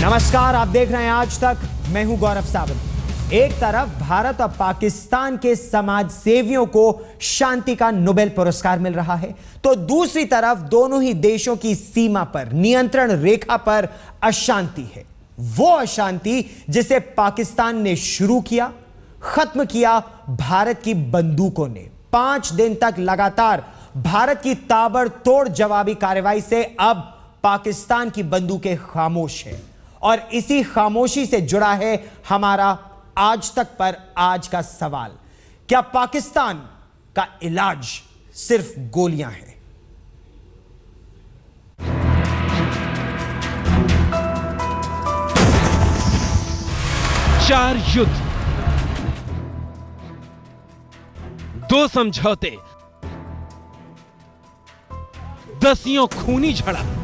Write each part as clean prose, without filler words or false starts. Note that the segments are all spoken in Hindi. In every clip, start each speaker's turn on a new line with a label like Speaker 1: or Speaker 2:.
Speaker 1: नमस्कार, आप देख रहे हैं आज तक। मैं हूं गौरव सावंत। एक तरफ भारत और पाकिस्तान के समाज सेवियों को शांति का नोबेल पुरस्कार मिल रहा है, तो दूसरी तरफ दोनों ही देशों की सीमा पर, नियंत्रण रेखा पर अशांति है। वो अशांति जिसे पाकिस्तान ने शुरू किया, खत्म किया भारत की बंदूकों ने। 5 दिन तक लगातार भारत की ताबड़तोड़ जवाबी कार्रवाई से अब पाकिस्तान की बंदूकें खामोश हैं। और इसी खामोशी से जुड़ा है हमारा आज तक पर आज का सवाल। क्या पाकिस्तान का इलाज सिर्फ गोलियां हैं?
Speaker 2: चार युद्ध, 2 समझौते, दसियों खूनी झड़प।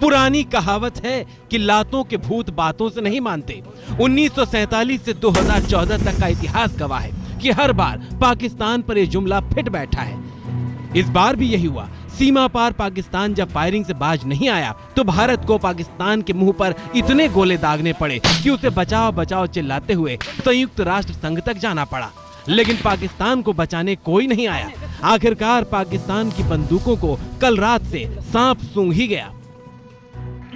Speaker 2: पुरानी कहावत है कि लातों के भूत बातों से नहीं मानते। 1947 से 2014 तक का इतिहास गवाह है कि हर बार पाकिस्तान पर यह जुमला फिट बैठा है। इस बार भी यही हुआ। सीमा पार पाकिस्तान जब फायरिंग से बाज नहीं आया तो भारत को पाकिस्तान के मुंह पर इतने गोले दागने पड़े कि उसे बचाओ बचाओ चिल्लाते हुए संयुक्त राष्ट्र संघ तक जाना पड़ा। लेकिन पाकिस्तान को बचाने कोई नहीं आया। आखिरकार पाकिस्तान की बंदूकों को कल रात से सांप सूंघ ही गया।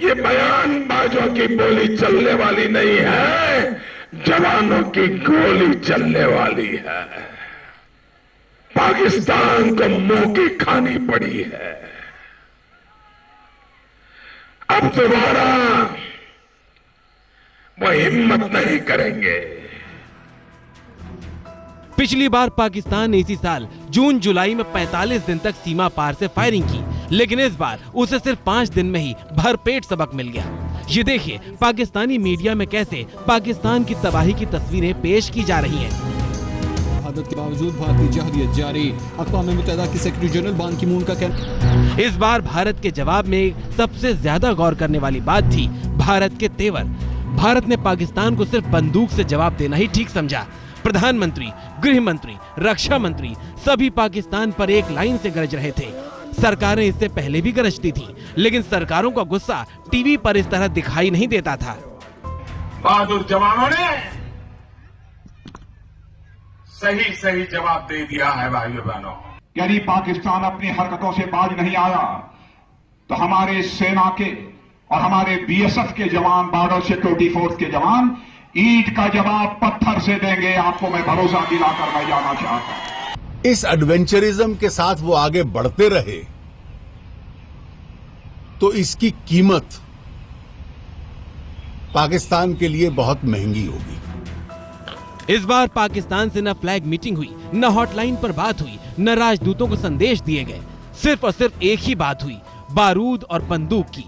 Speaker 3: ये बयानबाजों की बोली चलने वाली नहीं है, जवानों की गोली चलने वाली है। पाकिस्तान को मुंह की खानी पड़ी है। अब दोबारा वो हिम्मत नहीं करेंगे।
Speaker 2: पिछली बार पाकिस्तान ने इसी साल जून जुलाई में 45 दिन तक सीमा पार से फायरिंग की, लेकिन इस बार उसे सिर्फ 5 दिन में ही भरपेट सबक मिल गया। ये देखिए पाकिस्तानी मीडिया में कैसे पाकिस्तान की तबाही की तस्वीरें पेश की जा रही हैं।
Speaker 4: शहादत के बावजूद भारतीय जहरियत जारी। अक़वाम मुत्तहिदा की सेक्रेटरी जनरल बान की मून का कहना।
Speaker 2: इस बार भारत के जवाब में सबसे ज्यादा गौर करने वाली बात थी भारत के तेवर। भारत ने पाकिस्तान को सिर्फ बंदूक से जवाब देना ही ठीक समझा। प्रधानमंत्री, गृह मंत्री, रक्षा मंत्री सभी पाकिस्तान पर एक लाइन से गरज रहे थे। सरकारें इससे पहले भी गरजती थीं, लेकिन सरकारों का गुस्सा टीवी पर इस तरह दिखाई नहीं देता था।
Speaker 3: बहादुर जवानों ने सही जवाब दे दिया है भाइयों बहनों।
Speaker 5: यदि पाकिस्तान अपनी हरकतों से बाज नहीं आया तो हमारे सेना के और हमारे बीएसएफ के जवान, बॉर्डर सिक्योरिटी फोर्स के जवान ईंट का जवाब पत्थर से देंगे। आपको मैं भरोसा दिलाकर मैं जाना चाहता हूं।
Speaker 6: इस एडवेंचरिज्म के साथ वो आगे बढ़ते रहे तो इसकी कीमत पाकिस्तान के लिए बहुत महंगी होगी।
Speaker 2: इस बार पाकिस्तान से न फ्लैग मीटिंग हुई, न हॉटलाइन पर बात हुई, न राजदूतों को संदेश दिए गए। सिर्फ और सिर्फ एक ही बात हुई, बारूद और बंदूक की।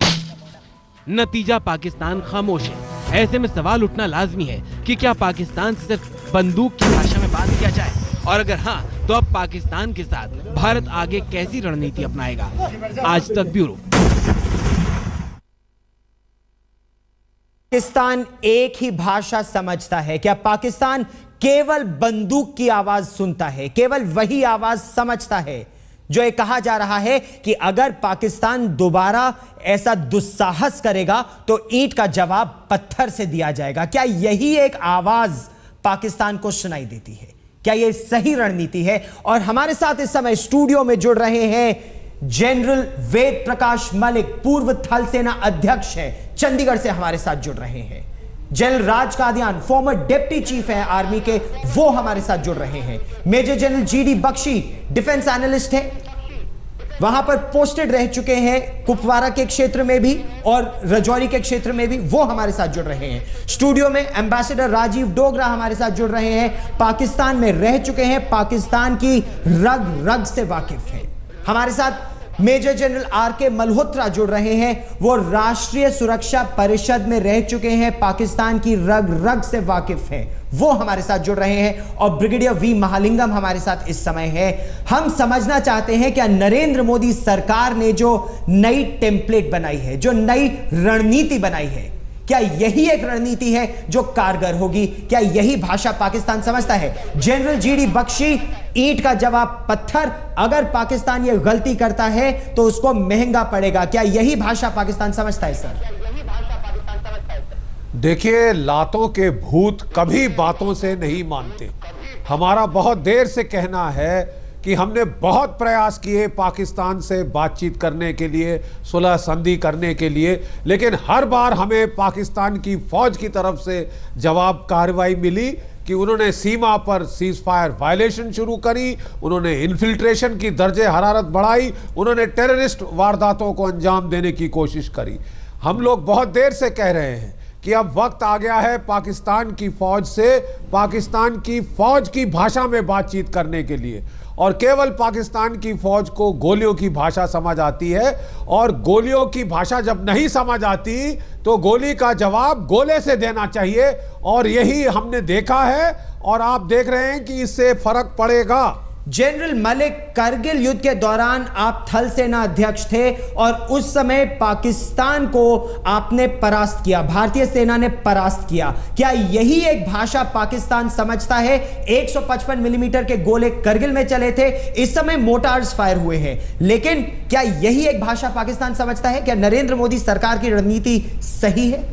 Speaker 2: नतीजा पाकिस्तान खामोश है। ऐसे में सवाल उठना लाजमी है कि क्या पाकिस्तान से सिर्फ बंदूक की भाषा में बात किया जाए, और अगर हाँ तो अब पाकिस्तान के साथ भारत आगे कैसी रणनीति अपनाएगा। आज तक ब्यूरो।
Speaker 1: पाकिस्तान एक ही भाषा समझता है? क्या पाकिस्तान केवल बंदूक की आवाज सुनता है, केवल वही आवाज समझता है? जो ये कहा जा रहा है कि अगर पाकिस्तान दोबारा ऐसा दुस्साहस करेगा तो ईंट का जवाब पत्थर से दिया जाएगा। क्या यही एक आवाज पाकिस्तान को सुनाई देती है? क्या यह सही रणनीति है? और हमारे साथ इस समय स्टूडियो में जुड़ रहे हैं जनरल वेद प्रकाश मलिक, पूर्व थल सेना अध्यक्ष हैं, चंडीगढ़ से हमारे साथ जुड़ रहे हैं। General Raj Kadyan, former deputy chief हैं आर्मी के, वो हमारे साथ जुड़ रहे हैं। Major general GD Bakshi, defence analyst हैं, वहां पर पोस्टेड रह चुके हैं कुपवारा के क्षेत्र में भी और रजौरी के क्षेत्र में भी, वो हमारे साथ जुड़ रहे हैं। स्टूडियो में एम्बेसडर राजीव डोगरा हमारे साथ जुड़ रहे हैं, पाकिस्तान में रह चुके हैं, पाकिस्तान की रग रग से वाकिफ हैं। हमारे साथ मेजर जनरल आर.के. मल्होत्रा जुड़ रहे हैं, वो राष्ट्रीय सुरक्षा परिषद में रह चुके हैं, पाकिस्तान की रग रग से वाकिफ हैं, वो हमारे साथ जुड़ रहे हैं। और ब्रिगेडियर वी महालिंगम हमारे साथ इस समय है। हम समझना चाहते हैं कि नरेंद्र मोदी सरकार ने जो नई टेम्पलेट बनाई है, जो नई रणनीति बनाई है, क्या यही एक रणनीति है जो कारगर होगी? क्या यही भाषा पाकिस्तान समझता है? जनरल जीडी बख्शी, ईंट का जवाब पत्थर। अगर पाकिस्तान ये गलती करता है तो उसको महंगा पड़ेगा। क्या यही भाषा पाकिस्तान समझता है सर?
Speaker 7: देखिए, लातों के भूत कभी बातों से नहीं मानते। हमारा बहुत देर से कहना है कि हमने बहुत प्रयास किए पाकिस्तान से बातचीत करने के लिए, सुलह संधि करने के लिए, लेकिन हर बार हमें पाकिस्तान की फौज की तरफ से जवाब कार्रवाई मिली कि उन्होंने सीमा पर सीज फायर वायलेशन शुरू करी, उन्होंने इन्फिल्ट्रेशन की दर्जे हरारत बढ़ाई, उन्होंने टेररिस्ट वारदातों को अंजाम देने की कोशिश करी। हम लोग बहुत देर से कह रहे हैं कि अब वक्त आ गया है पाकिस्तान की फौज से पाकिस्तान की फौज की भाषा में बातचीत करने के लिए, और केवल पाकिस्तान की फौज को गोलियों की भाषा समझ आती है, और गोलियों की भाषा जब नहीं समझ आती तो गोली का जवाब गोले से देना चाहिए, और यही हमने देखा है और आप देख रहे हैं कि इससे फर्क पड़ेगा।
Speaker 1: जनरल मलिक, करगिल युद्ध के दौरान आप थल सेना अध्यक्ष थे और उस समय पाकिस्तान को आपने परास्त किया, भारतीय सेना ने परास्त किया। क्या यही एक भाषा पाकिस्तान समझता है? 155 मिलीमीटर के गोले करगिल में चले थे, इस समय मोटार्स फायर हुए हैं, लेकिन क्या यही एक भाषा पाकिस्तान समझता है? क्या नरेंद्र मोदी सरकार की रणनीति सही है?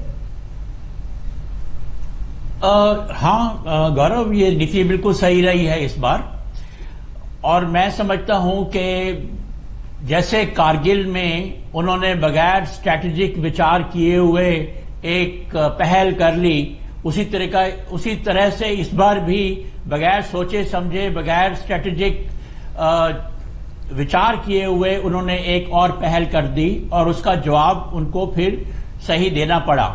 Speaker 8: हाँ गौरव, ये नीति बिल्कुल सही रही है इस बार, और मैं समझता हूं कि जैसे कारगिल में उन्होंने बगैर स्ट्रैटेजिक विचार किए हुए एक पहल कर ली, उसी तरह से इस बार भी बगैर सोचे समझे, बगैर स्ट्रैटेजिक विचार किए हुए उन्होंने एक और पहल कर दी, और उसका जवाब उनको फिर सही देना पड़ा।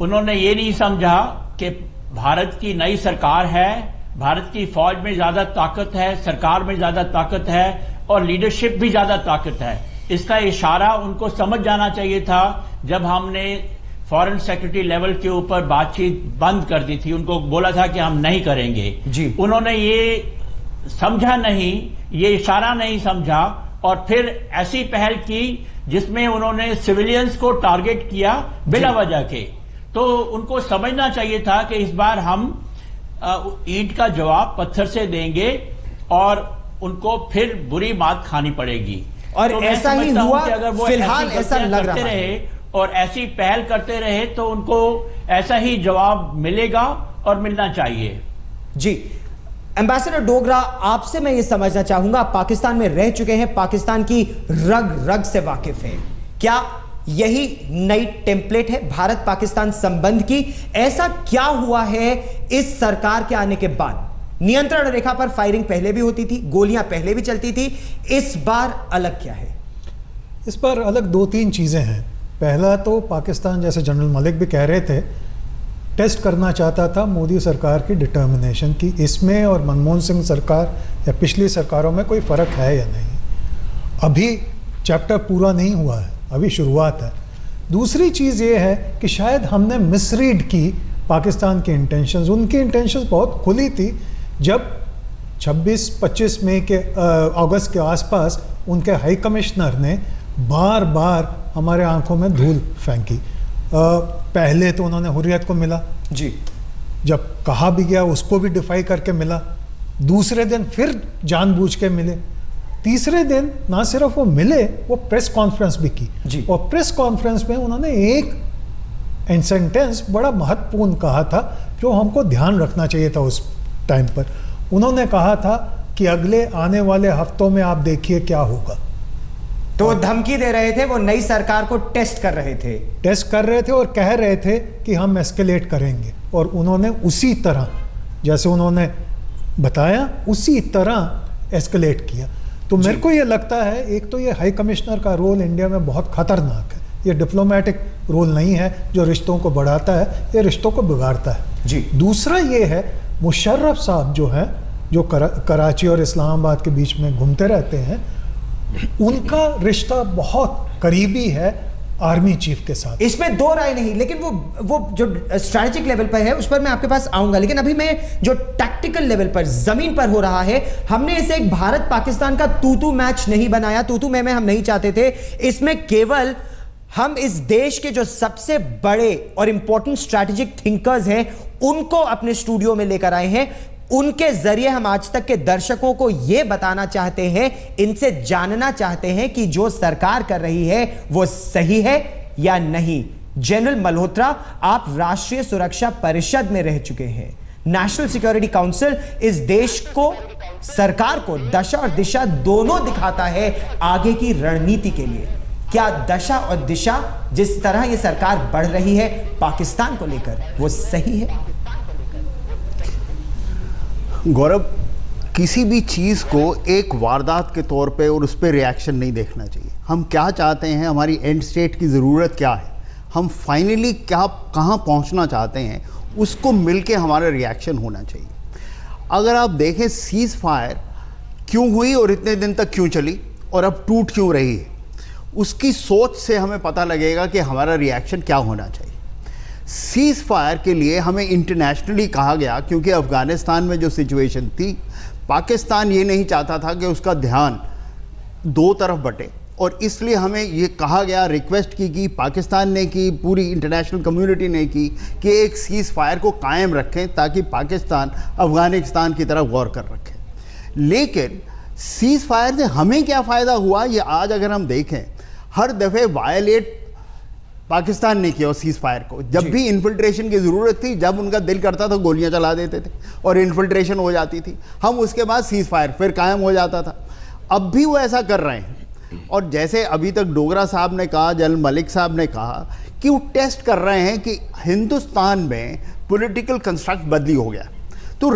Speaker 8: उन्होंने ये नहीं समझा कि भारत की नई सरकार है, भारत की फौज में ज्यादा ताकत है, सरकार में ज्यादा ताकत है, और लीडरशिप भी ज्यादा ताकत है। इसका इशारा उनको समझ जाना चाहिए था जब हमने फॉरेन सेक्रेटरी लेवल के ऊपर बातचीत बंद कर दी थी। उनको बोला था कि हम नहीं करेंगे
Speaker 1: जी।
Speaker 8: उन्होंने ये समझा नहीं, ये इशारा नहीं समझा, और फिर ऐसी पहल की जिसमें उन्होंने सिविलियंस को टारगेट किया बिना वजह के। तो उनको समझना चाहिए था कि इस बार हम ईंट का जवाब पत्थर से देंगे और उनको फिर बुरी मात खानी पड़ेगी।
Speaker 1: और
Speaker 8: तो
Speaker 1: ऐसा ही हुआ,
Speaker 8: अगर वो
Speaker 1: फिलहाल ऐसा लग रहा
Speaker 8: है और ऐसी पहल करते रहे तो उनको ऐसा ही जवाब मिलेगा और मिलना चाहिए।
Speaker 1: जी, एम्बेसडर डोगरा, आपसे मैं ये समझना चाहूंगा, आप पाकिस्तान में रह चुके हैं, पाकिस्तान की रग रग से वाकिफ हैं, क्या यही नई टेम्पलेट है भारत पाकिस्तान संबंध की? ऐसा क्या हुआ है इस सरकार के आने के बाद? नियंत्रण रेखा पर फायरिंग पहले भी होती थी, गोलियां पहले भी चलती थी, इस बार अलग क्या है?
Speaker 9: इस बार अलग दो तीन चीज़ें हैं। पहला तो पाकिस्तान, जैसे जनरल मलिक भी कह रहे थे, टेस्ट करना चाहता था मोदी सरकार की डिटर्मिनेशन की, इसमें और मनमोहन सिंह सरकार या पिछली सरकारों में कोई फ़र्क है या नहीं। अभी चैप्टर पूरा नहीं हुआ है, अभी शुरुआत है। दूसरी चीज़ ये है कि शायद हमने मिसरीड की पाकिस्तान के इंटेंशंस। उनकी इंटेंशंस बहुत खुली थी। जब 26-25 मई के अगस्त के आसपास उनके हाई कमिश्नर ने बार बार हमारे आंखों में धूल फेंकी। पहले तो उन्होंने हुर्रियत को मिला
Speaker 1: जी,
Speaker 9: जब कहा भी गया उसको भी डिफाई करके मिला। दूसरे दिन फिर जानबूझ के मिले। तीसरे दिन ना सिर्फ वो मिले, वो प्रेस कॉन्फ्रेंस भी की
Speaker 1: जी।
Speaker 9: और प्रेस कॉन्फ्रेंस में उन्होंने एक सेंटेंस बड़ा महत्वपूर्ण कहा था जो हमको ध्यान रखना चाहिए था उस टाइम पर। उन्होंने कहा था कि अगले आने वाले हफ्तों में आप देखिए क्या होगा।
Speaker 1: तो वो धमकी दे रहे थे, वो नई सरकार को टेस्ट कर रहे थे
Speaker 9: और कह रहे थे कि हम एस्केलेट करेंगे, और उन्होंने उसी तरह जैसे उन्होंने बताया उसी तरह एस्केलेट किया। तो मेरे को ये लगता है, एक तो ये हाई कमिश्नर का रोल इंडिया में बहुत खतरनाक है। ये डिप्लोमेटिक रोल नहीं है जो रिश्तों को बढ़ाता है, ये रिश्तों को बिगाड़ता है
Speaker 1: जी।
Speaker 9: दूसरा ये है, मुशर्रफ साहब जो है, जो कराची और इस्लामाबाद के बीच में घूमते रहते हैं, उनका रिश्ता बहुत करीबी है आर्मी चीफ के साथ।
Speaker 1: इसमें दो राय नहीं, लेकिन वो जो स्ट्रैटेजिक लेवल पर है उस पर मैं आपके पास आऊंगा, लेकिन अभी मैं जो टैक्टिकल लेवल पर जमीन पर हो रहा है, हमने इसे एक भारत पाकिस्तान का तू-तू मैच नहीं बनाया। तू-तू में हम नहीं चाहते थे। इसमें केवल हम इस देश के जो सबसे बड़े और इंपॉर्टेंट स्ट्रैटेजिक थिंकर्स हैं उनको अपने स्टूडियो में लेकर आए हैं। उनके जरिए हम आज तक के दर्शकों को यह बताना चाहते हैं, इनसे जानना चाहते हैं कि जो सरकार कर रही है वो सही है या नहीं। जनरल मल्होत्रा, आप राष्ट्रीय सुरक्षा परिषद में रह चुके हैं। नेशनल सिक्योरिटी काउंसिल इस देश को, सरकार को दशा और दिशा दोनों दिखाता है आगे की रणनीति के लिए। क्या दशा और दिशा जिस तरह यह सरकार बढ़ रही है पाकिस्तान को लेकर, वो सही है?
Speaker 10: गौरव, किसी भी चीज़ को एक वारदात के तौर पे और उस पर रिएक्शन नहीं देखना चाहिए। हम क्या चाहते हैं, हमारी एंड स्टेट की ज़रूरत क्या है, हम फाइनली क्या कहाँ पहुँचना चाहते हैं, उसको मिलके हमारा रिएक्शन होना चाहिए। अगर आप देखें सीज़ फायर क्यों हुई और इतने दिन तक क्यों चली और अब टूट क्यों रही है, उसकी सोच से हमें पता लगेगा कि हमारा रिएक्शन क्या होना चाहिए। सीज़ फायर के लिए हमें इंटरनेशनली कहा गया, क्योंकि अफ़गानिस्तान में जो सिचुएशन थी, पाकिस्तान ये नहीं चाहता था कि उसका ध्यान दो तरफ बटे, और इसलिए हमें ये कहा गया, रिक्वेस्ट की पाकिस्तान ने की, पूरी इंटरनेशनल कम्युनिटी ने की कि एक सीज़ फायर को कायम रखें ताकि पाकिस्तान अफ़गानिस्तान की तरफ गौर कर रखे। लेकिन सीज़ फायर से हमें क्या फ़ायदा हुआ, ये आज अगर हम देखें, हर दफ़े वायलेट पाकिस्तान ने किया सीज़ फायर को। जब भी इन्फिल्ट्रेशन की ज़रूरत थी, जब उनका दिल करता था गोलियां चला देते थे और इन्फिल्ट्रेशन हो जाती थी, हम उसके बाद सीज़ फायर फिर कायम हो जाता था। अब भी वो ऐसा कर रहे हैं। और जैसे अभी तक डोगरा साहब ने कहा, जनरल मलिक साहब ने कहा कि वो टेस्ट कर रहे हैं कि हिंदुस्तान में पॉलिटिकल कंस्ट्रक्ट बदली हो गया, तो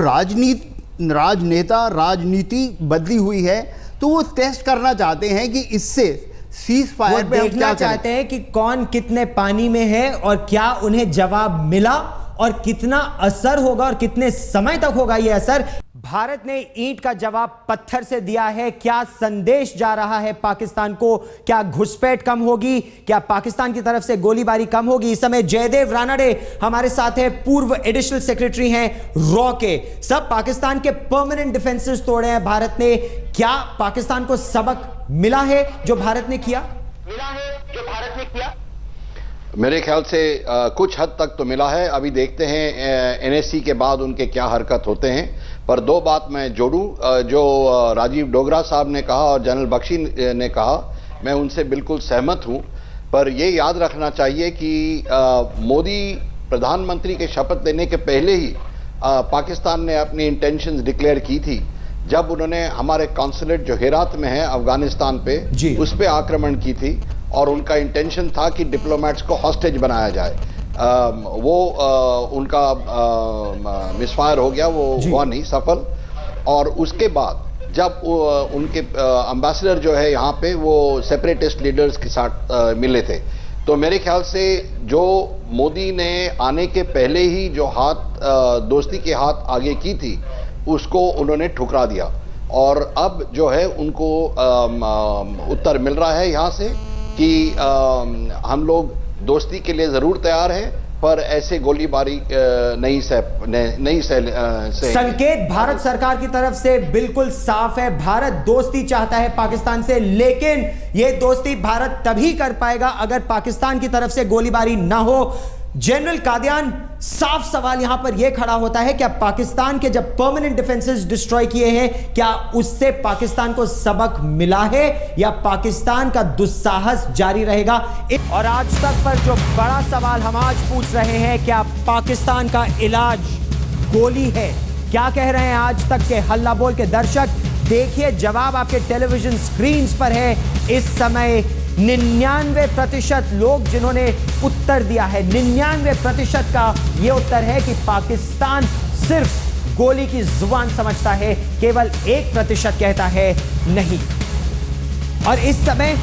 Speaker 10: राजनीति बदली हुई है, तो वो टेस्ट करना चाहते हैं कि इससे सीज़ फायर पे
Speaker 1: देखना चाहते हैं कि कौन कितने पानी में है और क्या उन्हें जवाब मिला और कितना असर होगा और कितने समय तक होगा यह असर। भारत ने ईंट का जवाब पत्थर से दिया है। क्या संदेश जा रहा है पाकिस्तान को? क्या घुसपैठ कम होगी? क्या पाकिस्तान की तरफ से गोलीबारी कम होगी? इस समय जयदेव रानडे हमारे साथ है, पूर्व एडिशनल सेक्रेटरी हैं रॉ के। सब पाकिस्तान के परमानेंट डिफेंसेस तोड़े हैं भारत ने। क्या पाकिस्तान को सबक मिला है जो भारत ने किया?
Speaker 11: मेरे ख्याल से कुछ हद तक तो मिला है। अभी देखते हैं एनएससी के बाद उनके क्या हरकत होते हैं। पर दो बात मैं जोड़ूं, जो राजीव डोगरा साहब ने कहा और जनरल बख्शी ने कहा, मैं उनसे बिल्कुल सहमत हूं। पर यह याद रखना चाहिए कि मोदी प्रधानमंत्री के शपथ लेने के पहले ही पाकिस्तान ने अपनी इंटेंशंस डिक्लेयर की थी। जब उन्होंने हमारे कॉन्सुलेट जो हेरात में है अफगानिस्तान पे, उस पे आक्रमण की थी और उनका इंटेंशन था कि डिप्लोमेट्स को हॉस्टेज बनाया जाए। उनका मिसफायर हो गया, वो हुआ नहीं सफल। और उसके बाद जब उनके एम्बेसडर जो है यहाँ पे, वो सेपरेटिस्ट लीडर्स के साथ मिले थे, तो मेरे ख्याल से जो मोदी ने आने के पहले ही जो दोस्ती के हाथ आगे की थी, उसको उन्होंने ठुकरा दिया। और अब जो है उनको उत्तर मिल रहा है यहाँ से कि हम लोग दोस्ती के लिए जरूर तैयार हैं, पर ऐसे गोलीबारी नहीं सह।
Speaker 1: संकेत भारत सरकार की तरफ से बिल्कुल साफ है, भारत दोस्ती चाहता है पाकिस्तान से, लेकिन यह दोस्ती भारत तभी कर पाएगा अगर पाकिस्तान की तरफ से गोलीबारी ना हो। जनरल कादियान, साफ सवाल यहां पर यह खड़ा होता है, क्या पाकिस्तान के जब परमानेंट डिफेंसेस डिस्ट्रॉय किए हैं, क्या उससे पाकिस्तान को सबक मिला है या पाकिस्तान का दुस्साहस जारी रहेगा? और आज तक पर जो बड़ा सवाल हम आज पूछ रहे हैं, क्या पाकिस्तान का इलाज गोली है? क्या कह रहे हैं आज तक के हल्ला बोल के दर्शक? देखिए, जवाब आपके टेलीविजन स्क्रीन पर है। इस समय 99% लोग जिन्होंने उत्तर दिया है, 99% का यह उत्तर है कि पाकिस्तान सिर्फ गोली की जुबान समझता है, केवल 1% कहता है नहीं। और इस समय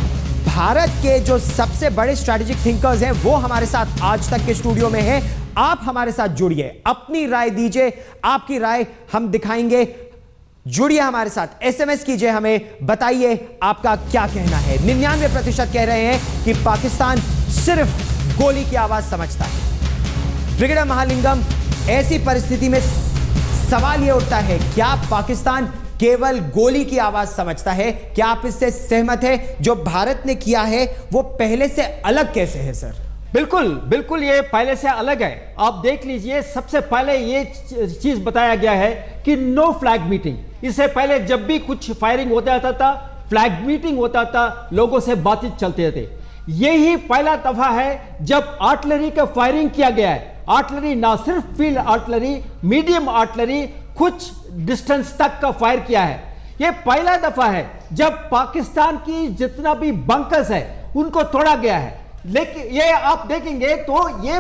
Speaker 1: भारत के जो सबसे बड़े स्ट्रैटेजिक थिंकर्स हैं वो हमारे साथ आज तक के स्टूडियो में हैं। आप हमारे साथ जुड़िए, अपनी राय दीजिए, आपकी राय हम दिखाएंगे। जुड़िए हमारे साथ, एसएमएस कीजिए, हमें बताइए आपका क्या कहना है। 99% कह रहे हैं कि पाकिस्तान सिर्फ गोली की आवाज समझता है। ब्रिगेडियर महालिंगम, ऐसी परिस्थिति में सवाल यह उठता है, क्या पाकिस्तान केवल गोली की आवाज समझता है। क्या आप इससे सहमत हैं? जो भारत ने किया है वो पहले से अलग कैसे है सर?
Speaker 12: बिल्कुल बिल्कुल, ये पहले से अलग है। आप देख लीजिए, सबसे पहले ये चीज बताया गया है कि नो फ्लैग मीटिंग। इससे पहले जब भी कुछ फायरिंग होता था, फ्लैग मीटिंग होता था, लोगों से बातचीत चलते थे। यही पहला दफा है जब आर्टिलरी का फायरिंग किया गया है। आर्टिलरी ना सिर्फ फील्ड आर्टिलरी, मीडियम आर्टिलरी, कुछ डिस्टेंस तक का फायर किया है। यह पहला दफा है जब पाकिस्तान की जितना भी बंकर्स है उनको तोड़ा गया है। लेकिन ये आप देखेंगे तो ये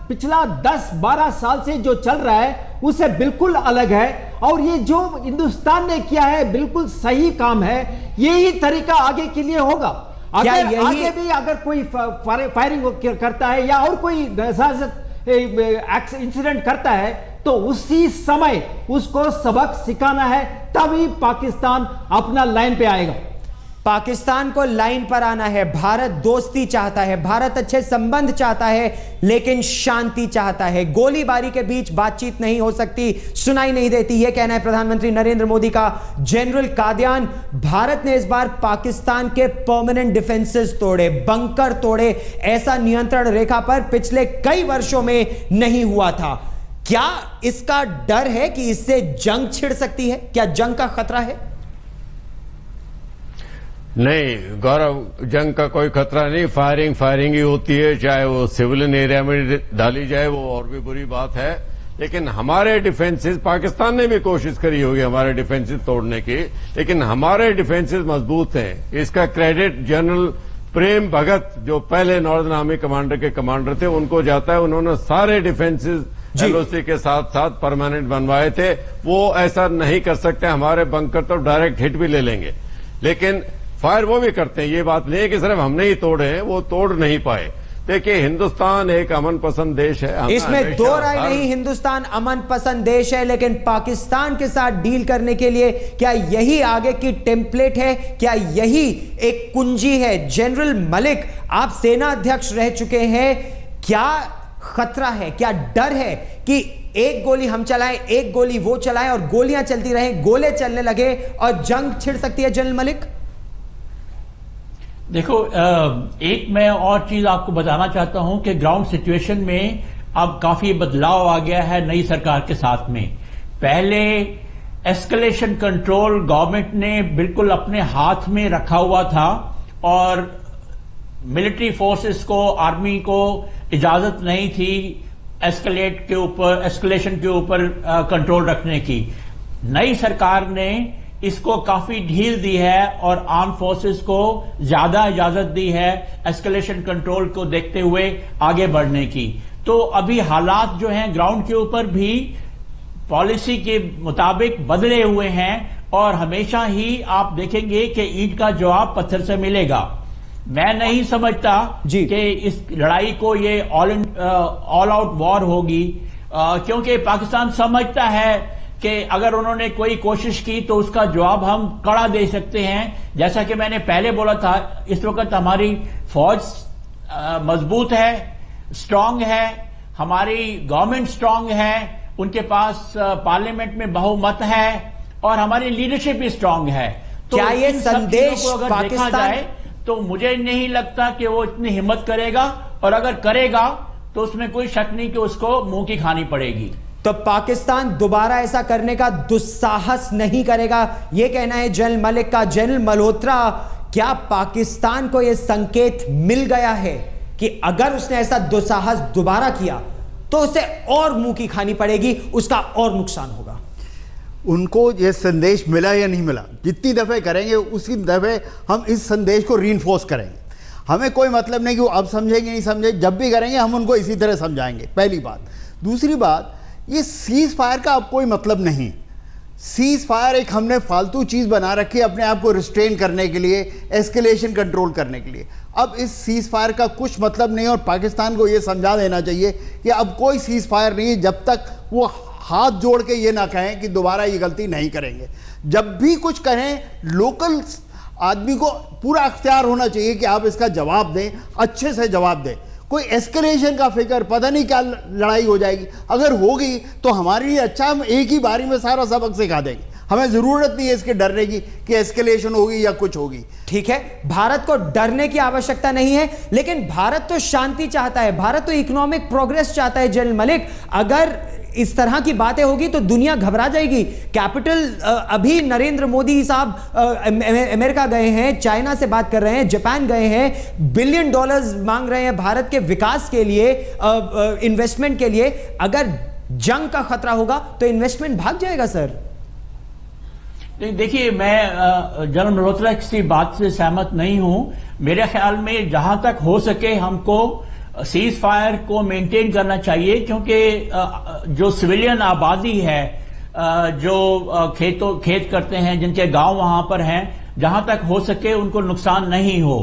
Speaker 12: पिछला 10-12 साल से जो चल रहा है उससे बिल्कुल अलग है। और ये जो हिंदुस्तान ने किया है बिल्कुल सही काम है। यही तरीका आगे के लिए होगा। अगर आगे भी अगर कोई फायरिंग करता है या और कोई इंसिडेंट करता है तो उसी समय उसको सबक सिखाना है, तभी पाकिस्तान अपना लाइन पे आएगा।
Speaker 1: पाकिस्तान को लाइन पर आना है। भारत दोस्ती चाहता है, भारत अच्छे संबंध चाहता है, लेकिन शांति चाहता है। गोलीबारी के बीच बातचीत नहीं हो सकती, सुनाई नहीं देती, यह कहना है प्रधानमंत्री नरेंद्र मोदी का। जनरल कादियान, भारत ने इस बार पाकिस्तान के परमानेंट डिफेंसेस तोड़े, बंकर तोड़े। ऐसा नियंत्रण रेखा पर पिछले कई वर्षों में नहीं हुआ था। क्या इसका डर है कि इससे जंग छिड़ सकती है? क्या जंग का खतरा है?
Speaker 13: नहीं गौरव, जंग का कोई खतरा नहीं। फायरिंग ही होती है, चाहे वो सिविलियन एरिया में डाली जाए, वो और भी बुरी बात है। लेकिन हमारे डिफेंसेस, पाकिस्तान ने भी कोशिश करी होगी हमारे डिफेंसेस तोड़ने की, लेकिन हमारे डिफेंसेस मजबूत हैं। इसका क्रेडिट जनरल प्रेम भगत, जो पहले नॉर्दर्न आर्मी कमांडर के कमांडर थे, उनको जाता है। उन्होंने सारे डिफेंसेस एलओसी के साथ साथ परमानेंट बनवाए थे। वो ऐसा नहीं कर सकते। हमारे बंकर तो डायरेक्ट हिट भी ले लेंगे, लेकिन फायर वो भी करते हैं। ये बात नहीं है कि सिर्फ हमने ही तोड़े हैं, वो तोड़ नहीं पाए। देखिए, हिंदुस्तान एक अमन पसंद देश है,
Speaker 1: इसमें दो राय नहीं। हिंदुस्तान अमन पसंद देश है, लेकिन पाकिस्तान के साथ डील करने के लिए क्या यही आगे की टेम्पलेट है? क्या यही एक कुंजी है? जनरल मलिक, आप सेना अध्यक्ष रह चुके हैं, क्या खतरा है, क्या डर है कि एक गोली हम चलाएं, एक गोली वो चलाएं और गोलियां चलती रहें, गोले चलने लगे और जंग छिड़ सकती है? जनरल मलिक,
Speaker 8: देखो, एक मैं और चीज आपको बताना चाहता हूं कि ग्राउंड सिचुएशन में अब काफी बदलाव आ गया है नई सरकार के साथ में। पहले एस्केलेशन कंट्रोल गवर्नमेंट ने बिल्कुल अपने हाथ में रखा हुआ था और मिलिट्री फोर्सेस को, आर्मी को इजाजत नहीं थी एस्केलेशन के ऊपर कंट्रोल रखने की। नई सरकार ने इसको काफी ढील दी है और आर्म फोर्सेस को ज्यादा इजाजत दी है एस्केलेशन कंट्रोल को देखते हुए आगे बढ़ने की। तो अभी हालात जो हैं ग्राउंड के ऊपर भी पॉलिसी के मुताबिक बदले हुए हैं और हमेशा ही आप देखेंगे कि ईंट का जवाब पत्थर से मिलेगा। मैं नहीं समझता कि इस लड़ाई को ये ऑल आउट वॉर होगी, क्योंकि पाकिस्तान समझता है कि अगर उन्होंने कोई कोशिश की तो उसका जवाब हम कड़ा दे सकते हैं। जैसा कि मैंने पहले बोला था, इस वक्त हमारी फौज मजबूत है, स्ट्रांग है, हमारी गवर्नमेंट स्ट्रांग है, उनके पास पार्लियामेंट में बहुमत है और हमारी लीडरशिप भी स्ट्रांग है। तो
Speaker 1: क्या ये संदेश
Speaker 8: अगर देखा जाए तो मुझे नहीं लगता कि वो इतनी हिम्मत करेगा, और अगर करेगा तो उसमें कोई शक नहीं कि उसको मुंह की खानी पड़ेगी।
Speaker 1: तो पाकिस्तान दोबारा ऐसा करने का दुस्साहस नहीं करेगा, यह कहना है जनरल मलिक का। जनरल मल्होत्रा, क्या पाकिस्तान को यह संकेत मिल गया है कि अगर उसने ऐसा दुस्साहस दोबारा किया तो उसे और मुंह की खानी पड़ेगी, उसका और नुकसान होगा?
Speaker 10: उनको यह संदेश मिला या नहीं मिला, जितनी दफ़े करेंगे उसी दफ़े हम इस संदेश को रीइंफोर्स करेंगे। हमें कोई मतलब नहीं कि वो अब समझेंगे नहीं समझेंगे, जब भी करेंगे हम उनको इसी तरह समझाएंगे, पहली बात। दूसरी बात, ये सीज फायर का अब कोई मतलब नहीं। सीज फायर एक हमने फालतू चीज़ बना रखी है अपने आप को रिस्ट्रेन करने के लिए, एस्केलेशन कंट्रोल करने के लिए। अब इस सीज फायर का कुछ मतलब नहीं, और पाकिस्तान को ये समझा देना चाहिए कि अब कोई सीज फायर नहीं है जब तक वो हाथ जोड़ के ये ना कहें कि दोबारा ये गलती नहीं करेंगे। जब भी कुछ करें, लोकल आदमी को पूरा अख्तियार होना चाहिए कि आप इसका जवाब दें, अच्छे से जवाब दें। कोई एस्केलेशन का फिक्र, पता नहीं क्या लड़ाई हो जाएगी, अगर होगी तो हमारे लिए अच्छा, हम एक ही बारी में सारा सबक सिखा देंगे। हमें ज़रूरत नहीं है इसके डरने की कि एस्केलेशन होगी या कुछ होगी।
Speaker 1: ठीक है, भारत को डरने की आवश्यकता नहीं है, लेकिन भारत तो शांति चाहता है, भारत तो इकोनॉमिक प्रोग्रेस चाहता है। जनरल मलिक, अगर इस तरह की बातें होगी तो दुनिया घबरा जाएगी। कैपिटल अभी नरेंद्र मोदी साहब अमेरिका गए हैं, चाइना से बात कर रहे हैं, जापान गए हैं, $बिलियन मांग रहे हैं भारत के विकास के लिए, इन्वेस्टमेंट के लिए। अगर जंग का खतरा होगा तो इन्वेस्टमेंट भाग जाएगा सर।
Speaker 8: देखिए, मैं जनरल मल्होत्रा की बात से सहमत नहीं हूं। मेरे ख्याल में जहां तक हो सके हमको सीज फायर को मेंटेन करना चाहिए, क्योंकि जो सिविलियन आबादी है, जो खेत करते हैं, जिनके गांव वहां पर हैं, जहां तक हो सके उनको नुकसान नहीं हो।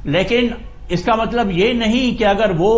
Speaker 8: लेकिन इसका मतलब ये नहीं कि अगर वो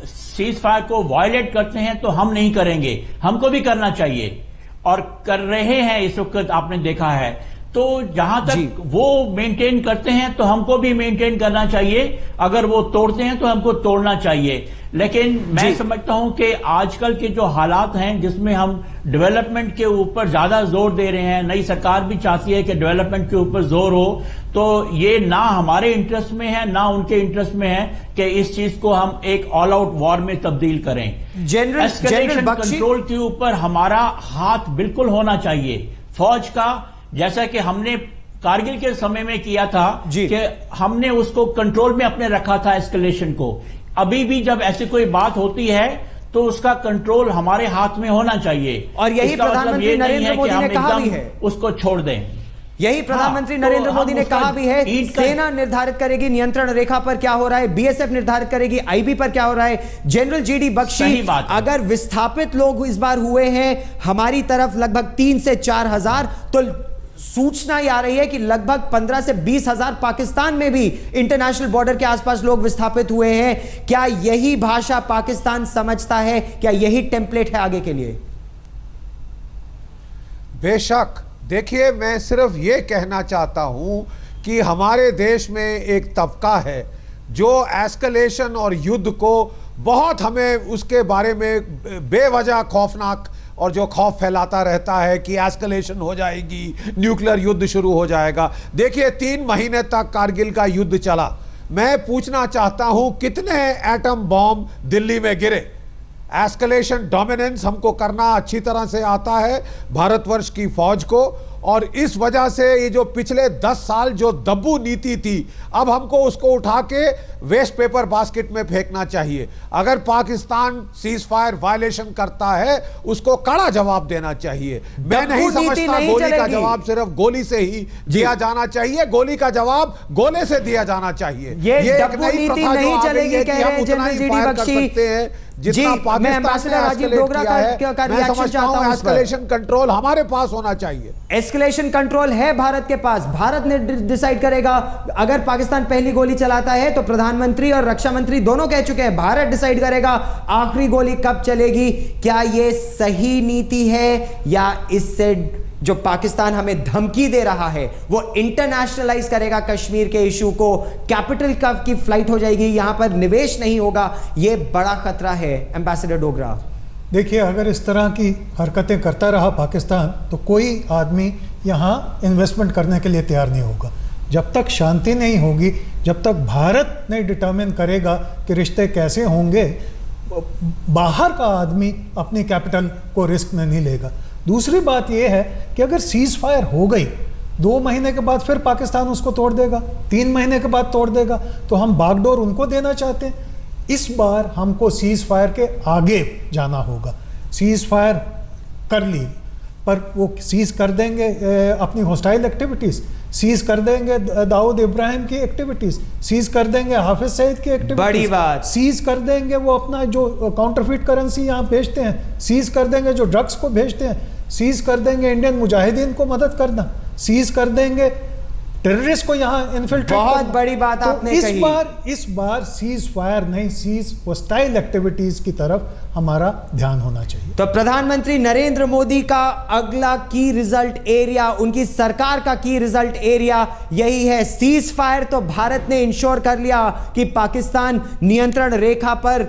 Speaker 8: सीज फायर को वायलेट करते हैं तो हम नहीं करेंगे, हमको भी करना चाहिए और कर रहे हैं इस वक्त, आपने देखा है। तो जहां तक वो मेंटेन करते हैं तो हमको भी मेंटेन करना चाहिए, अगर वो तोड़ते हैं तो हमको तोड़ना चाहिए। लेकिन मैं समझता हूं कि आजकल के जो हालात हैं जिसमें हम डेवलपमेंट के ऊपर ज्यादा जोर दे रहे हैं, नई सरकार भी चाहती है कि डेवलपमेंट के ऊपर जोर हो, तो ये ना हमारे इंटरेस्ट में है ना उनके इंटरेस्ट में है कि इस चीज को हम एक ऑल आउट वॉर में तब्दील करें। एस्केलेशन कंट्रोल के ऊपर हमारा हाथ बिल्कुल होना चाहिए, फौज का, जैसा कि हमने कारगिल के समय में किया था कि हमने उसको कंट्रोल में अपने रखा था एस्केलेशन को। अभी भी जब ऐसी कोई बात होती है तो उसका कंट्रोल हमारे हाथ में होना चाहिए,
Speaker 1: और यही प्रधानमंत्री नरेंद्र मोदी ने कहा भी है,
Speaker 8: उसको छोड़ दें।
Speaker 1: यही प्रधानमंत्री नरेंद्र मोदी ने कहा भी है, सेना निर्धारित करेगी नियंत्रण रेखा पर क्या हो रहा है, बीएसएफ निर्धारित करेगी आईबी पर क्या हो रहा है। जनरल जीडी बख्शी, अगर विस्थापित लोग इस बार हुए हैं हमारी तरफ लगभग 3 से 4 हजार, तो सूचना ये आ रही है कि लगभग 15 से 20 हजार पाकिस्तान में भी इंटरनेशनल बॉर्डर के आसपास लोग विस्थापित हुए हैं। क्या यही भाषा पाकिस्तान समझता है? क्या यही टेम्पलेट है आगे के लिए?
Speaker 7: बेशक, देखिए, मैं सिर्फ ये कहना चाहता हूं कि हमारे देश में एक तबका है जो एस्केलेशन और युद्ध को बहुत, हमें उसके बारे में बेवजह खौफनाक और जो खौफ फैलाता रहता है कि एस्केलेशन हो जाएगी, न्यूक्लियर युद्ध शुरू हो जाएगा। देखिए, 3 महीने तक कारगिल का युद्ध चला। मैं पूछना चाहता हूं कितने एटम बॉम्ब दिल्ली में गिरे। एस्केलेशन डोमिनेंस हमको करना अच्छी तरह से आता है भारतवर्ष की फौज को, और इस वजह से ये जो पिछले 10 साल जो दब्बू नीति थी, अब हमको उसको उठा के वेस्ट पेपर बास्केट में फेंकना चाहिए। अगर पाकिस्तान सीज फायर वायलेशन करता है उसको कड़ा जवाब देना चाहिए। मैं नहीं समझता गोली का जवाब सिर्फ गोली से ही दिया जाना चाहिए, गोली का जवाब गोले से दिया जाना चाहिए।
Speaker 1: ये एक नई प्रथा नहीं चलेगी, कह रहे हैं जनरल जीडी बख्शी।
Speaker 7: जितना पाकिस्तान ने एस्केलेट किया है, मैं समझता हूं एस्केलेशन कंट्रोल हमारे पास होना चाहिए।
Speaker 1: एस्केलेशन कंट्रोल है भारत के पास, भारत ने डिसाइड करेगा। अगर पाकिस्तान पहली गोली चलाता है तो प्रधानमंत्री और रक्षा मंत्री दोनों कह चुके हैं, भारत डिसाइड करेगा आखिरी गोली कब चलेगी। क्या यह सही नीति है, या इससे जो पाकिस्तान हमें धमकी दे रहा है वो इंटरनेशनलाइज करेगा कश्मीर के इशू को, कैपिटल की फ्लाइट हो जाएगी, यहां पर निवेश नहीं होगा? यह बड़ा खतरा है एम्बेसडर डोगरा।
Speaker 9: देखिए, अगर इस तरह की हरकतें करता रहा पाकिस्तान तो कोई आदमी यहाँ इन्वेस्टमेंट करने के लिए तैयार नहीं होगा। जब तक शांति नहीं होगी, जब तक भारत नहीं डिटर्मिन करेगा कि रिश्ते कैसे होंगे, बाहर का आदमी अपनी कैपिटल को रिस्क में नहीं लेगा। दूसरी बात यह है कि अगर सीज फायर हो गई, 2 महीने के बाद फिर पाकिस्तान उसको तोड़ देगा, 3 महीने के बाद तोड़ देगा, तो हम बागडोर उनको देना चाहते हैं। इस बार हमको सीज फायर के आगे जाना होगा। सीज फायर कर ली, पर वो सीज कर देंगे अपनी हॉस्टाइल एक्टिविटीज़, सीज कर देंगे दाऊद इब्राहिम की एक्टिविटीज़, सीज कर देंगे हाफिज सईद की एक्टिविटीज़,
Speaker 1: बड़ी बात,
Speaker 9: सीज कर देंगे वो अपना जो काउंटरफिट करेंसी यहाँ भेजते हैं, सीज कर देंगे जो ड्रग्स को भेजते हैं, सीज कर देंगे इंडियन मुजाहिदीन को मदद करना, सीज कर देंगे टेररिस्ट को यहाँ इन्फिल्ट्रेट।
Speaker 1: बहुत बड़ी बात आपने
Speaker 9: कही। इस बार सीज फायर नहीं, सीज हॉस्टाइल एक्टिविटीज की तरफ हमारा ध्यान होना चाहिए।
Speaker 1: तो प्रधानमंत्री नरेंद्र मोदी का अगला की रिजल्ट एरिया, उनकी सरकार का की रिजल्ट एरिया यही है, सीज फायर। तो भारत ने इंश्योर कर लिया कि पाकिस्तान नियंत्रण रेखा पर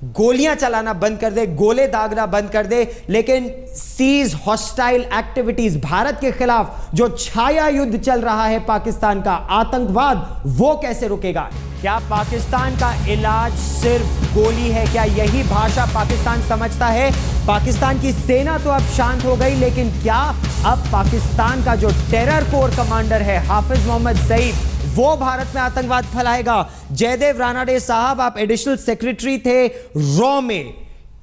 Speaker 1: गोलियां चलाना बंद कर दे, गोले दागना बंद कर दे, लेकिन सीज हॉस्टाइल एक्टिविटीज, भारत के खिलाफ जो छाया युद्ध चल रहा है पाकिस्तान का, आतंकवाद, वो कैसे रुकेगा? क्या पाकिस्तान का इलाज सिर्फ गोली है? क्या यही भाषा पाकिस्तान समझता है? पाकिस्तान की सेना तो अब शांत हो गई, लेकिन क्या अब पाकिस्तान का जो टेरर कोर कमांडर है हाफिज मोहम्मद सईद, वो भारत में आतंकवाद फैलाएगा? जयदेव रानाडे साहब, आप एडिशनल सेक्रेटरी थे रॉ में,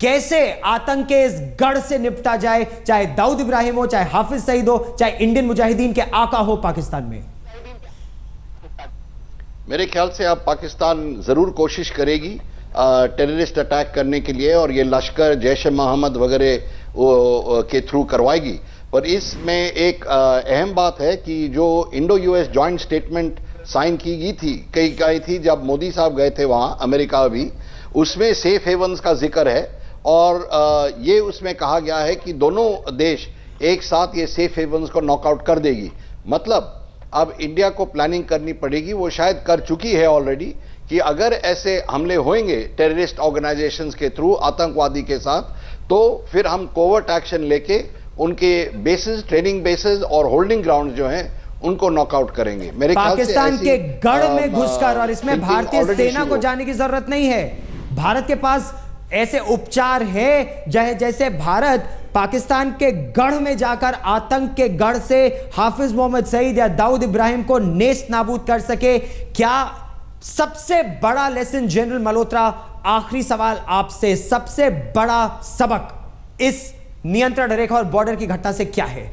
Speaker 1: कैसे आतंक के इस गढ़ से निपटा जाए, चाहे दाऊद इब्राहिम हो, चाहे हाफिज सईद हो, चाहे इंडियन मुजाहिदीन के आका हो पाकिस्तान में?
Speaker 11: मेरे ख्याल से अब पाकिस्तान जरूर कोशिश करेगी टेररिस्ट अटैक करने के लिए, और ये लश्कर, जैश ए मोहम्मद वगैरह के थ्रू करवाएगी। पर इसमें एक अहम बात है कि जो Indo US joint statement sign की गई थी जब मोदी साहब गए थे वहां, अमेरिका भी, उसमें सेफ हेवन्स का जिक्र है, और ये उसमें कहा गया है कि दोनों देश एक साथ ये सेफ हेवन्स को नॉकआउट कर देगी। मतलब अब इंडिया को प्लानिंग करनी पड़ेगी, वो शायद कर चुकी है ऑलरेडी, कि अगर ऐसे हमले होंगे टेररिस्ट ऑर्गेनाइजेशंस के थ्रू, आतंकवादी के साथ, तो फिर हम कोवर्ट एक्शन लेके उनके बेसिस, ट्रेनिंग बेसिस और होल्डिंग ग्राउंड जो हैं उनको नॉकआउट करेंगे। मेरे ख्याल से
Speaker 1: पाकिस्तान के गढ़ में घुसकर, और इसमें भारतीय सेना को जाने की जरूरत नहीं है। भारत के पास ऐसे उपचार है जैसे भारत पाकिस्तान के गढ़ में जाकर आतंक के गढ़ से हाफिज मोहम्मद सईद या दाऊद इब्राहिम को नेस्त नाबूद कर सके। क्या सबसे बड़ा लेसन, जनरल मल्होत्रा, आखिरी सवाल आपसे, सबसे बड़ा सबक इस नियंत्रण रेखा और बॉर्डर की घटना से क्या है?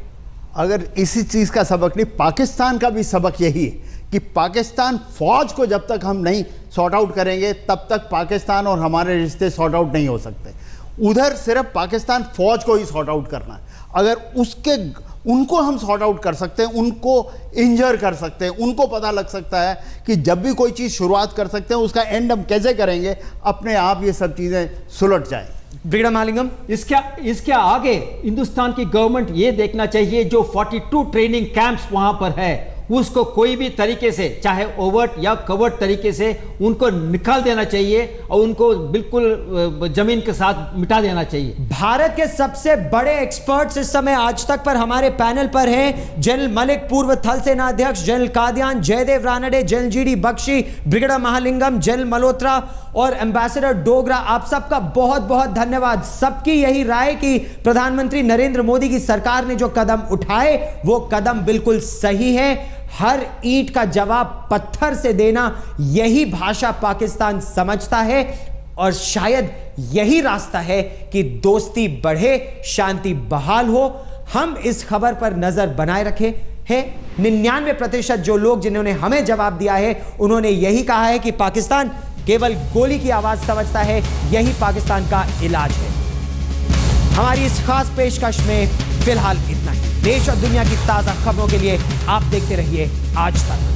Speaker 10: अगर इसी चीज का सबक नहीं, पाकिस्तान का भी सबक यही है कि पाकिस्तान फौज को जब तक हम नहीं सॉर्ट आउट करेंगे तब तक पाकिस्तान और हमारे रिश्ते सॉर्ट आउट नहीं हो सकते। उधर सिर्फ पाकिस्तान फौज को ही सॉर्ट आउट करना है। अगर उनको हम सॉर्ट आउट कर सकते हैं, उनको इंजर कर सकते हैं, उनको पता लग सकता है कि जब भी कोई चीज़ शुरुआत कर सकते हैं उसका एंड हम कैसे करेंगे, अपने आप ये सब चीज़ें सुलट जाए।
Speaker 1: ब्रिगेडियर महालिंगम,
Speaker 12: इसके आगे हिंदुस्तान की गवर्नमेंट ये देखना चाहिए जो 42 ट्रेनिंग कैंप्स वहां पर है उसको कोई भी तरीके से, चाहे ओवर्ट या कवर्ट तरीके से, उनको निकाल देना चाहिए और उनको बिल्कुल जमीन के साथ मिटा देना चाहिए।
Speaker 1: भारत के सबसे बड़े एक्सपर्ट्स इस समय आज तक पर हमारे पैनल पर हैं। जनरल मलिक, पूर्व थल सेना अध्यक्ष, general Kadyan, Jaidev Ranade, general GD Bakshi, brigadier Mahalingam, general Malhotra और एम्बेसडर डोगरा, आप सबका बहुत बहुत धन्यवाद। सबकी यही राय कि प्रधानमंत्री नरेंद्र मोदी की सरकार ने जो कदम उठाए वो कदम बिल्कुल सही है। हर ईंट का जवाब पत्थर से देना, यही भाषा पाकिस्तान समझता है और शायद यही रास्ता है कि दोस्ती बढ़े, शांति बहाल हो। हम इस खबर पर नजर बनाए रखे हैं। 99% जो लोग जिन्होंने हमें जवाब दिया है उन्होंने यही कहा है कि पाकिस्तान केवल गोली की आवाज समझता है, यही पाकिस्तान का इलाज है। हमारी इस खास पेशकश में फिलहाल इतना ही। देश और दुनिया की ताजा खबरों के लिए आप देखते रहिए आज तक।